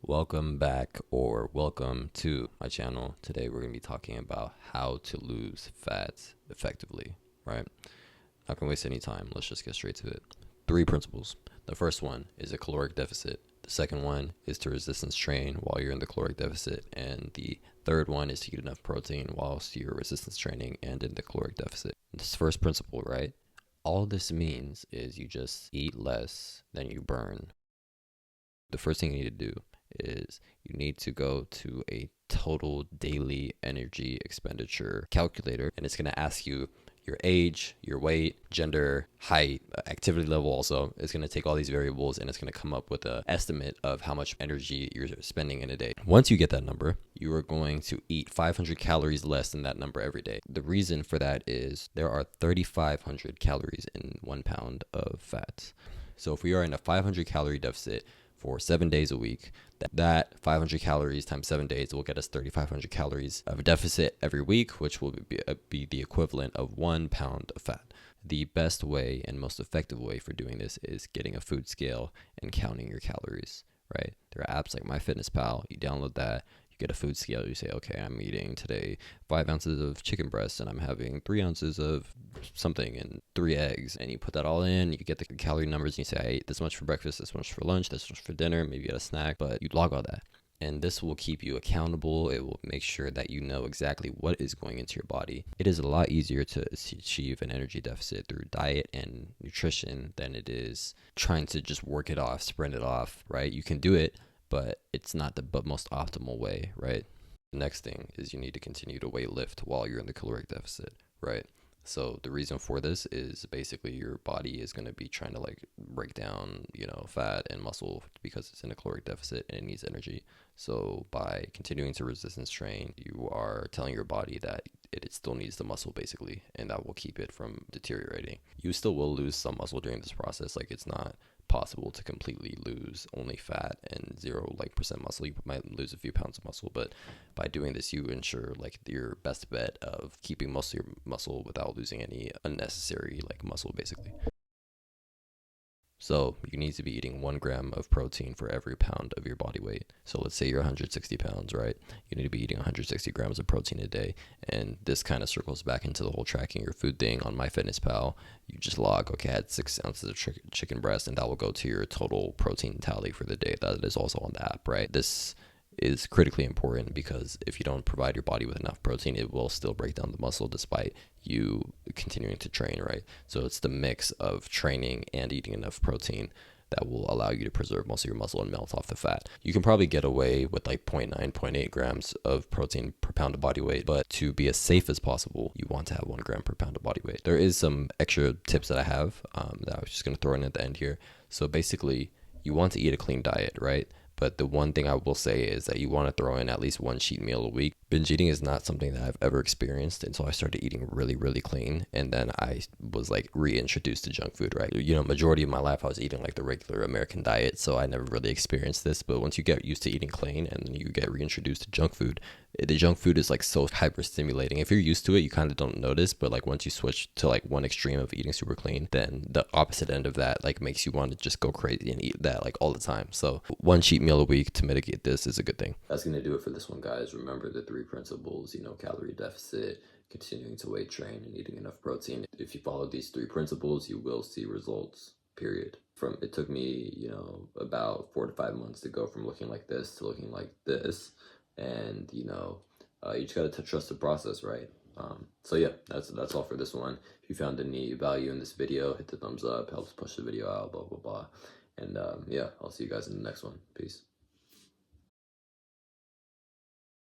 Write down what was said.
Welcome back or welcome to my channel. Today we're going to be talking about how to lose fat effectively, right? Not going to waste any time. Let's just get straight to it. 3 principles. The first one is a caloric deficit. The second one is to resistance train while you're in the caloric deficit. And the third one is to eat enough protein whilst you're resistance training and in the caloric deficit. This first principle, right? All this means is you just eat less than you burn. The first thing you need to do is you need to go to a total daily energy expenditure calculator, and it's going to ask you your age, your weight, gender, height, activity level. Also, it's going to take all these variables and it's going to come up with an estimate of how much energy you're spending in a day. Once you get that number, you are going to eat 500 calories less than that number every day. The reason for that is there are 3,500 calories in 1 pound of fat. So if we are in a 500 calorie deficit for 7 days a week, that 500 calories times 7 days will get us 3,500 calories of a deficit every week, which will be the equivalent of 1 pound of fat. The best way and most effective way for doing this is getting a food scale and counting your calories, right? There are apps like MyFitnessPal. You download that. You get a food scale. You say, okay, I'm eating today 5 ounces of chicken breast and I'm having 3 ounces of something and 3 eggs. And you put that all in, you get the calorie numbers and you say, I ate this much for breakfast, this much for lunch, this much for dinner, maybe you get a snack, but you log all that. And this will keep you accountable. It will make sure that you know exactly what is going into your body. It is a lot easier to achieve an energy deficit through diet and nutrition than it is trying to just work it off, sprint it off, right? You can do it, but it's not the most optimal way, right? The next thing is you need to continue to weight lift while you're in the caloric deficit, right? So the reason for this is basically your body is going to be trying to like break down, fat and muscle because it's in a caloric deficit and it needs energy. So by continuing to resistance train, you are telling your body that it still needs the muscle basically, and that will keep it from deteriorating. You still will lose some muscle during this process. Like it's not possible to completely lose only fat and 0 percent muscle. You might lose a few pounds of muscle, but by doing this you ensure like your best bet of keeping most of your muscle without losing any unnecessary muscle basically. So you need to be eating 1 gram of protein for every pound of your body weight. So let's say you're 160 pounds, right? You need to be eating 160 grams of protein a day. And this kind of circles back into the whole tracking your food thing on MyFitnessPal. You just log, okay, I had 6 ounces of chicken breast, and that will go to your total protein tally for the day. That is also on the app, right? This is critically important because if you don't provide your body with enough protein, it will still break down the muscle despite you continuing to train, right? So it's the mix of training and eating enough protein that will allow you to preserve most of your muscle and melt off the fat. You can probably get away with like 0.9, 0.8 grams of protein per pound of body weight, but to be as safe as possible, you want to have 1 gram per pound of body weight. There is some extra tips that I have that I was just going to throw in at the end here. So basically, you want to eat a clean diet, right? But the one thing I will say is that you want to throw in at least 1 cheat meal a week. Binge eating is not something that I've ever experienced until I started eating really, really clean. And then I was like reintroduced to junk food, right? Majority of my life I was eating like the regular American diet. So I never really experienced this. But once you get used to eating clean and then you get reintroduced to junk food, the junk food is like so hyper stimulating. If you're used to it, you kind of don't notice. But like once you switch to like one extreme of eating super clean, then the opposite end of that like makes you want to just go crazy and eat that like all the time. So 1 cheat meal a week to mitigate this is a good thing. That's going to do it for this one, guys. Remember the 3 principles, calorie deficit, continuing to weight train, and eating enough protein. If you follow these 3 principles, you will see results, period. It took me, about 4 to 5 months to go from looking like this to looking like this. And, you just got to trust the process, right? So yeah, that's all for this one. If you found any value in this video, hit the thumbs up, helps push the video out, blah, blah, blah. And yeah, I'll see you guys in the next one. Peace.